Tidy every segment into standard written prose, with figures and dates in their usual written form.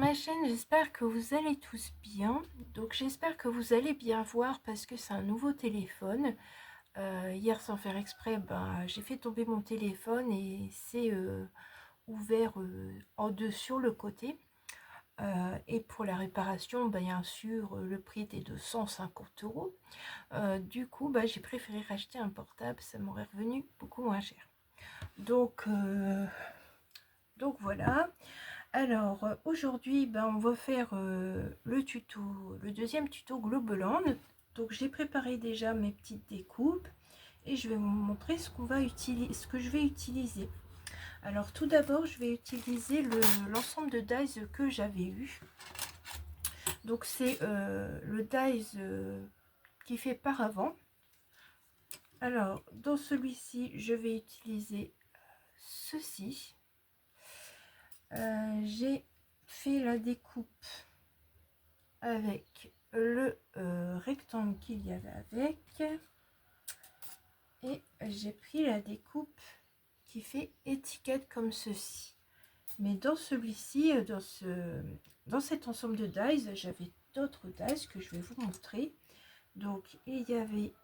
ma chaîne, j'espère que vous allez tous bien. Donc j'espère que vous allez bien voir parce que c'est un nouveau téléphone. Hier sans faire exprès, j'ai fait tomber mon téléphone et c'est ouvert en deux sur le côté. Et pour la réparation, bien sûr, le prix était de 150 euros. Du coup, j'ai préféré racheter un portable, ça m'aurait revenu beaucoup moins cher. Donc voilà. Alors aujourd'hui, on va faire le tuto, le deuxième tuto Globeland. Donc j'ai préparé déjà mes petites découpes et je vais vous montrer ce qu'on va utiliser, ce que je vais utiliser. Alors tout d'abord, je vais utiliser l'ensemble de dies que j'avais eu. Donc c'est le dies qui fait paravent. Alors dans celui-ci, je vais utiliser ceci. J'ai fait la découpe avec le rectangle qu'il y avait avec, et j'ai pris la découpe qui fait étiquette comme ceci. Mais dans celui-ci, dans cet ensemble de dies, j'avais d'autres dies que je vais vous montrer. Donc il y avait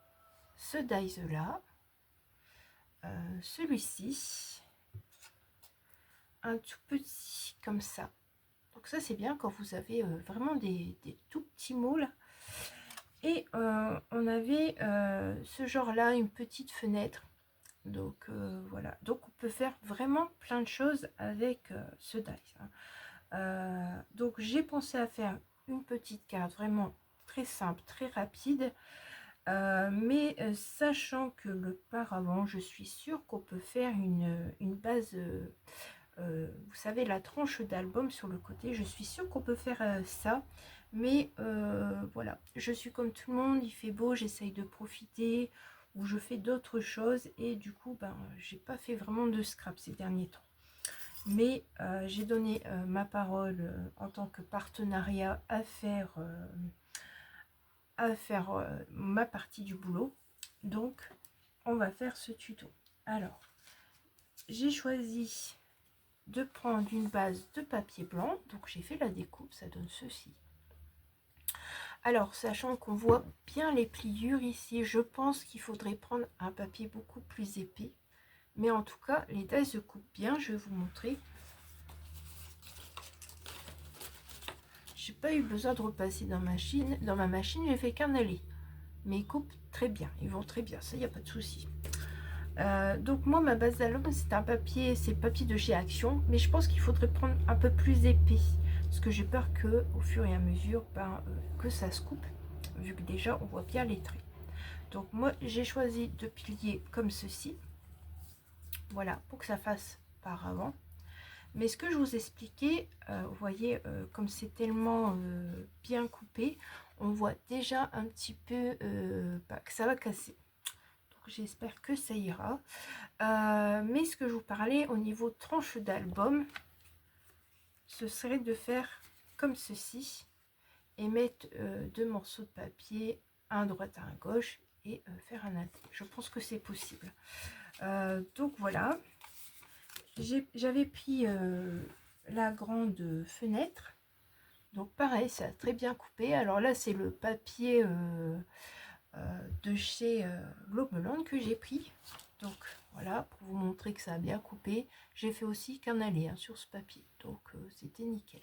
ce dies là, celui-ci, un tout petit comme ça. Donc ça c'est bien quand vous avez vraiment des tout petits moules. Et on avait ce genre là, une petite fenêtre. Donc voilà, donc on peut faire vraiment plein de choses avec ce dies, hein. Donc j'ai pensé à faire une petite carte vraiment très simple, très rapide, mais sachant que le paravent, je suis sûre qu'on peut faire une base, vous savez, la tranche d'album sur le côté. Je suis sûre qu'on peut faire ça, mais voilà, je suis comme tout le monde, il fait beau, j'essaye de profiter, ou je fais d'autres choses, et du coup j'ai pas fait vraiment de scrap ces derniers temps. Mais j'ai donné ma parole en tant que partenariat à faire ma partie du boulot. Donc on va faire ce tuto. Alors j'ai choisi de prendre une base de papier blanc, donc j'ai fait la découpe, ça donne ceci. Alors sachant qu'on voit bien les pliures ici, je pense qu'il faudrait prendre un papier beaucoup plus épais, mais en tout cas les dies se coupent bien. Je vais vous montrer. J'ai pas eu besoin de repasser dans ma machine, j'ai fait qu'un aller, mais ils coupent très bien, ils vont très bien, ça il n'y a pas de souci. Donc moi ma base d'album c'est un papier, c'est le papier de chez Action, mais je pense qu'il faudrait prendre un peu plus épais parce que j'ai peur que au fur et à mesure que ça se coupe, vu que déjà on voit bien les traits. Donc moi j'ai choisi de plier comme ceci, voilà, pour que ça fasse par avant. Mais ce que je vous expliquais, vous voyez, comme c'est tellement bien coupé, on voit déjà un petit peu que ça va casser. J'espère que ça ira. Mais ce que je vous parlais au niveau tranche d'album, ce serait de faire comme ceci et mettre deux morceaux de papier, un à droite, un à gauche, et faire un attaché. Je pense que c'est possible. Donc voilà, j'avais pris la grande fenêtre. Donc pareil, ça a très bien coupé. Alors là, c'est le papier de chez Globeland que j'ai pris. Donc voilà, pour vous montrer que ça a bien coupé. J'ai fait aussi qu'un aller sur ce papier, donc c'était nickel.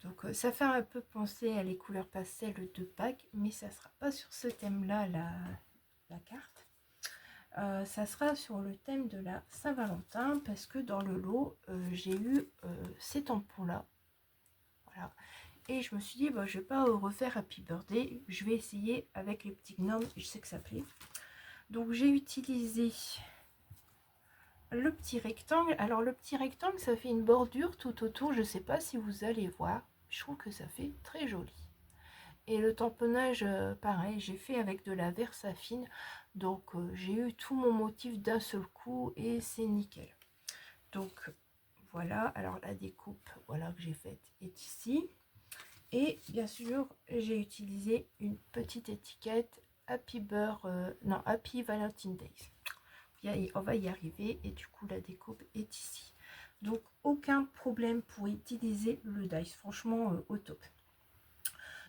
Donc ça fait un peu penser à les couleurs pastel de Pâques, mais ça sera pas sur ce thème là, la carte. Ça sera sur le thème de la Saint-Valentin, parce que dans le lot j'ai eu ces tampons là, voilà. Et je me suis dit, je vais pas refaire Happy Birthday, je vais essayer avec les petits gnomes, je sais que ça plaît. Donc j'ai utilisé le petit rectangle. Alors le petit rectangle, ça fait une bordure tout autour, je sais pas si vous allez voir, je trouve que ça fait très joli. Et le tamponnage, pareil, j'ai fait avec de la Versafine, donc j'ai eu tout mon motif d'un seul coup et c'est nickel. Donc voilà, alors la découpe, voilà, que j'ai faite est ici. Et bien sûr, j'ai utilisé une petite étiquette Happy Happy Valentine Days. On va y arriver, et du coup la découpe est ici. Donc aucun problème pour utiliser le dies, franchement au top.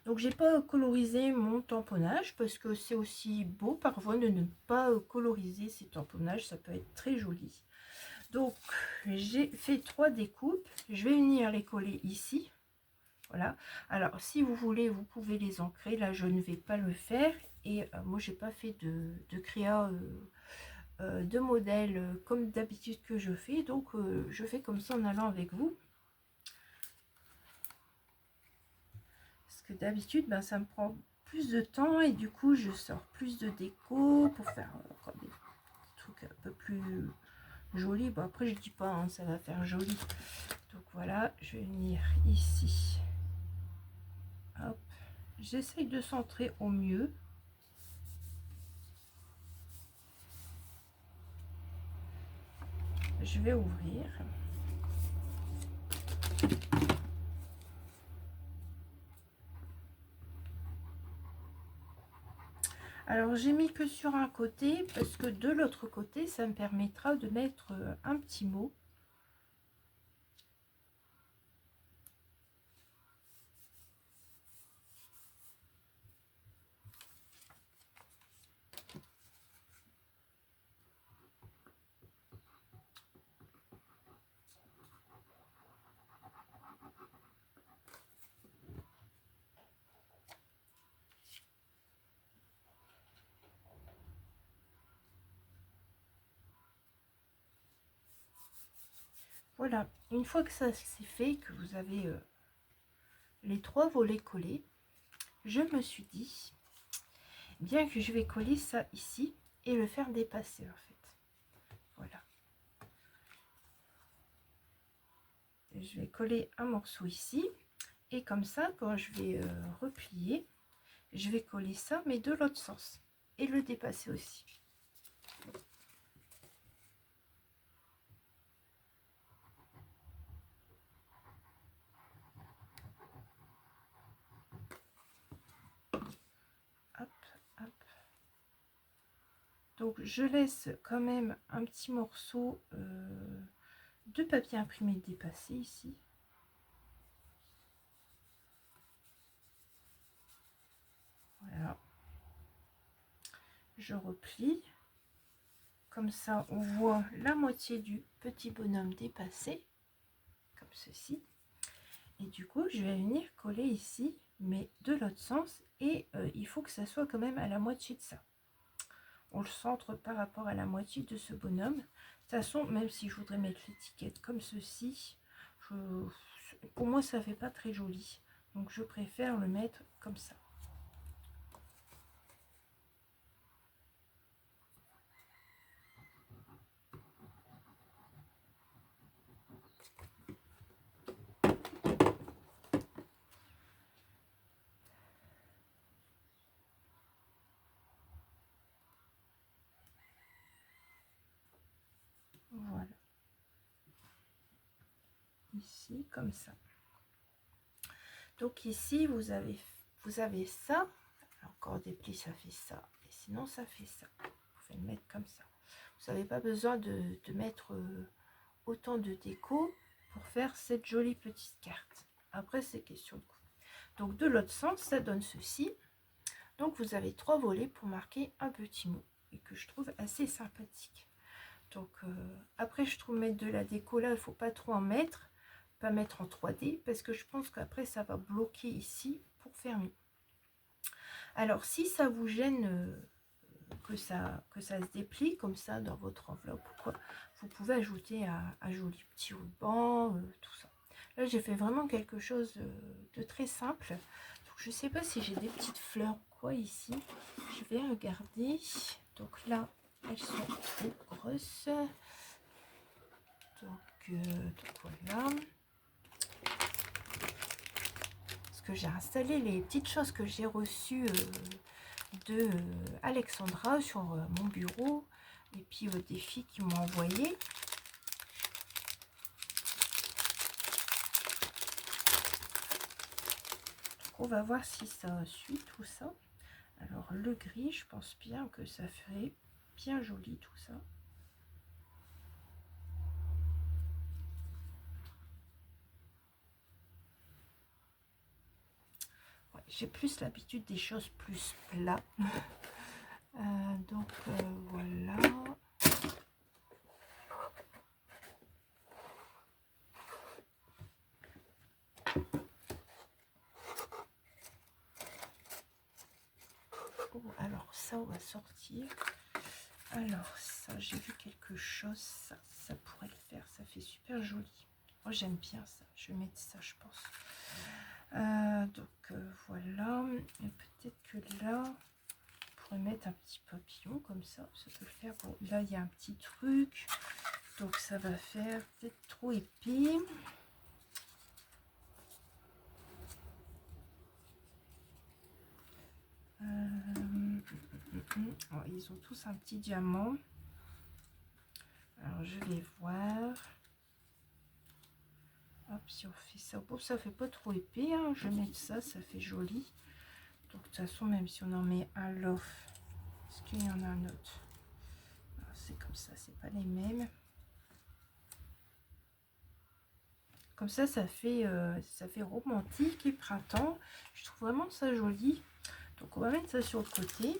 Donc j'ai pas colorisé mon tamponnage parce que c'est aussi beau parfois de ne pas coloriser ces tamponnages, ça peut être très joli. Donc j'ai fait 3 découpes, je vais venir les coller ici. Voilà, alors si vous voulez vous pouvez les ancrer, là je ne vais pas le faire. Et moi j'ai pas fait de créa de modèle comme d'habitude que je fais, donc je fais comme ça en allant avec vous. Parce que d'habitude ben, ça me prend plus de temps et du coup je sors plus de déco pour faire encore des trucs un peu plus jolis. Bon après je dis pas hein, ça va faire joli. Donc voilà, je vais venir ici. Hop, j'essaye de centrer au mieux. Je vais ouvrir. Alors j'ai mis que sur un côté parce que de l'autre côté ça me permettra de mettre un petit mot. Voilà, une fois que ça c'est fait, que vous avez les 3 volets collés, je me suis dit bien que je vais coller ça ici et le faire dépasser en fait. Voilà. Et je vais coller un morceau ici et comme ça quand je vais replier, je vais coller ça mais de l'autre sens et le dépasser aussi. Hop, hop. Donc je laisse quand même un petit morceau de papier imprimé dépassé ici. Voilà. Je replie. Comme ça, on voit la moitié du petit bonhomme dépassé, comme ceci. Et du coup, je vais venir coller ici, mais de l'autre sens. Et il faut que ça soit quand même à la moitié de ça. On le centre par rapport à la moitié de ce bonhomme. De toute façon, même si je voudrais mettre l'étiquette comme ceci, pour moi, ça fait pas très joli. Donc, je préfère le mettre comme ça. Voilà. Ici, comme ça. Donc ici, vous avez ça. Encore des plis, ça fait ça. Et sinon, ça fait ça. Vous pouvez le mettre comme ça. Vous n'avez pas besoin de mettre autant de déco pour faire cette jolie petite carte. Après, c'est question de coupe. Donc, de l'autre sens, ça donne ceci. Donc, vous avez 3 volets pour marquer un petit mot. Et que je trouve assez sympathique. Donc, après, je trouve mettre de la déco là, il ne faut pas trop en mettre. Pas mettre en 3D parce que je pense qu'après ça va bloquer ici pour faire mieux. Alors si ça vous gêne que ça se déplie comme ça dans votre enveloppe, quoi, vous pouvez ajouter un joli petit ruban, tout ça. Là j'ai fait vraiment quelque chose de très simple. Donc, je sais pas si j'ai des petites fleurs quoi ici. Je vais regarder. Donc là elles sont trop grosses. Donc voilà. J'ai installé les petites choses que j'ai reçues de Alexandra sur mon bureau et puis des filles qui m'ont envoyé. On va voir si ça suit tout ça. Alors le gris, je pense bien que ça ferait bien joli tout ça. j'ai plus l'habitude des choses plus plats. Donc voilà. Oh, alors ça, on va sortir. Alors ça, j'ai vu quelque chose, ça pourrait le faire, ça fait super joli. Moi j'aime bien ça, je vais mettre ça je pense. Donc voilà, et peut-être que là, on pourrait mettre un petit papillon comme ça peut le faire. Bon, là il y a un petit truc, donc ça va faire peut-être trop épais. Oh, ils ont tous un petit diamant. Alors je vais voir. Hop, si on fait ça, bon ça fait pas trop épais, hein. Je vais mettre ça, ça fait joli. Donc de toute façon, même si on en met un loft, est-ce qu'il y en a un autre? C'est comme ça, c'est pas les mêmes. Comme ça fait romantique et printemps. Je trouve vraiment ça joli. Donc on va mettre ça sur le côté.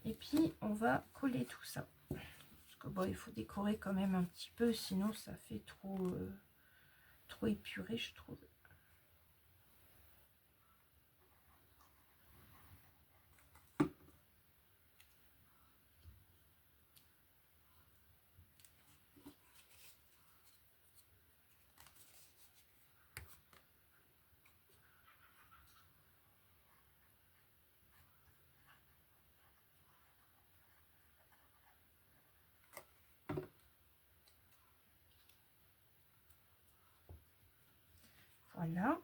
Et puis on va coller tout ça. Parce que bon, il faut décorer quand même un petit peu, sinon ça fait trop épuré, je trouve. Voilà.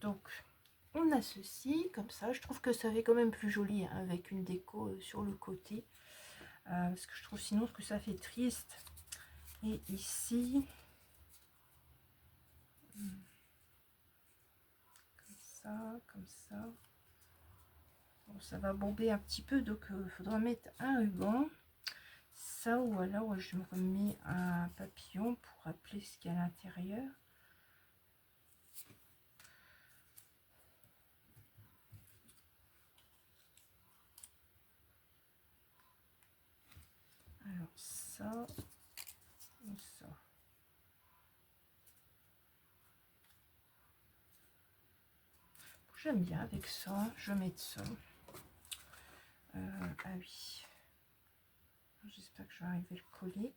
Donc on a ceci, comme ça. Je trouve que ça fait quand même plus joli, hein, avec une déco sur le côté. Parce que je trouve sinon que ça fait triste. Et ici, comme ça. Bon, ça va bomber un petit peu, donc il faudra mettre un ruban. Ça, ou alors je me remets un papillon pour rappeler ce qu'il y a à l'intérieur. Alors ça ou ça. J'aime bien avec ça, je vais mettre ça. Ah oui, j'espère que je vais arriver à le coller.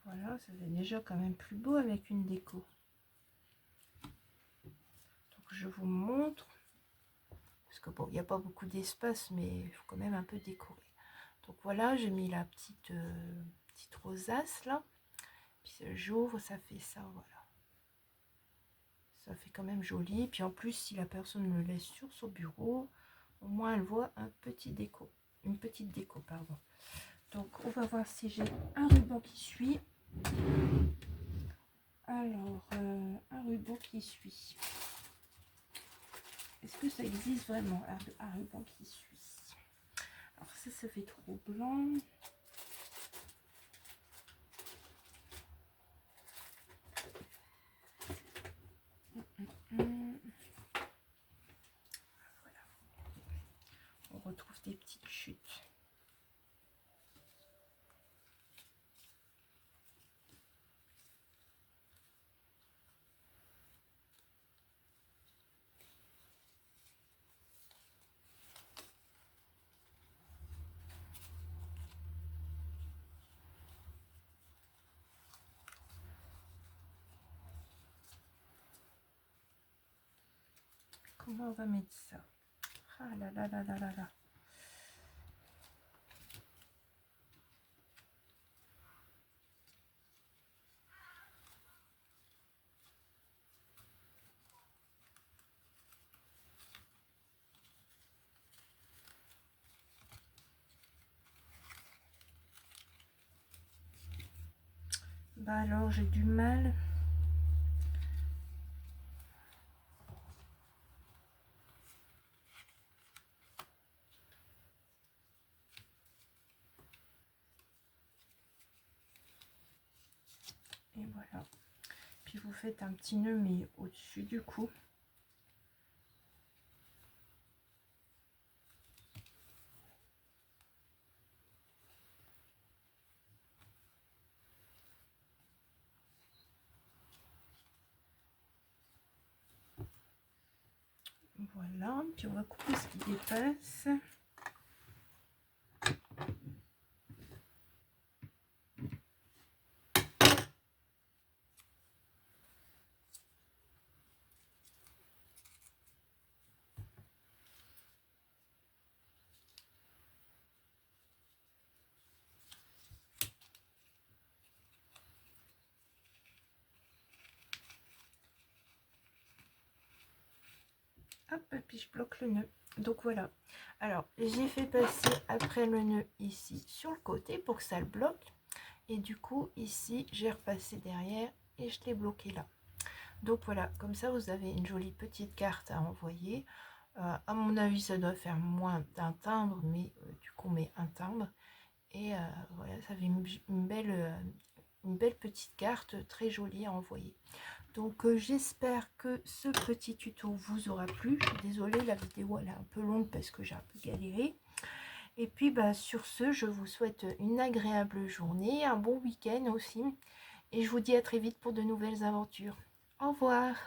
Voilà, ça fait déjà quand même plus beau avec une déco. Donc je vous montre. Parce que bon, il n'y a pas beaucoup d'espace, mais il faut quand même un peu décorer. Donc voilà, j'ai mis la petite rosace là. Puis j'ouvre, ça fait ça, voilà. Ça fait quand même joli. Puis en plus, si la personne me laisse sur son bureau, au moins elle voit un petit déco. Une petite déco, pardon. Donc on va voir si j'ai un ruban qui suit. Alors, un ruban qui suit. Est-ce que ça existe vraiment, un ruban qui suit? Alors ça fait trop blanc. Voilà. On retrouve des petites chutes. Comment on va mettre ça? Ah là là là là là là. Bah alors j'ai du mal. Et voilà. Puis vous faites un petit nœud mais au-dessus du cou. Voilà, puis on va couper ce qui dépasse. Hop, et puis je bloque le nœud. Donc voilà. Alors, j'ai fait passer après le nœud ici sur le côté pour que ça le bloque. Et du coup, ici, j'ai repassé derrière et je l'ai bloqué là. Donc voilà, comme ça, vous avez une jolie petite carte à envoyer. À mon avis, ça doit faire moins d'un timbre, mais du coup, on met un timbre. Et voilà, ça fait une belle petite carte très jolie à envoyer. Donc j'espère que ce petit tuto vous aura plu. Je suis désolée, la vidéo elle est un peu longue parce que j'ai un peu galéré. Et puis bah, sur ce, je vous souhaite une agréable journée, un bon week-end aussi. Et je vous dis à très vite pour de nouvelles aventures. Au revoir.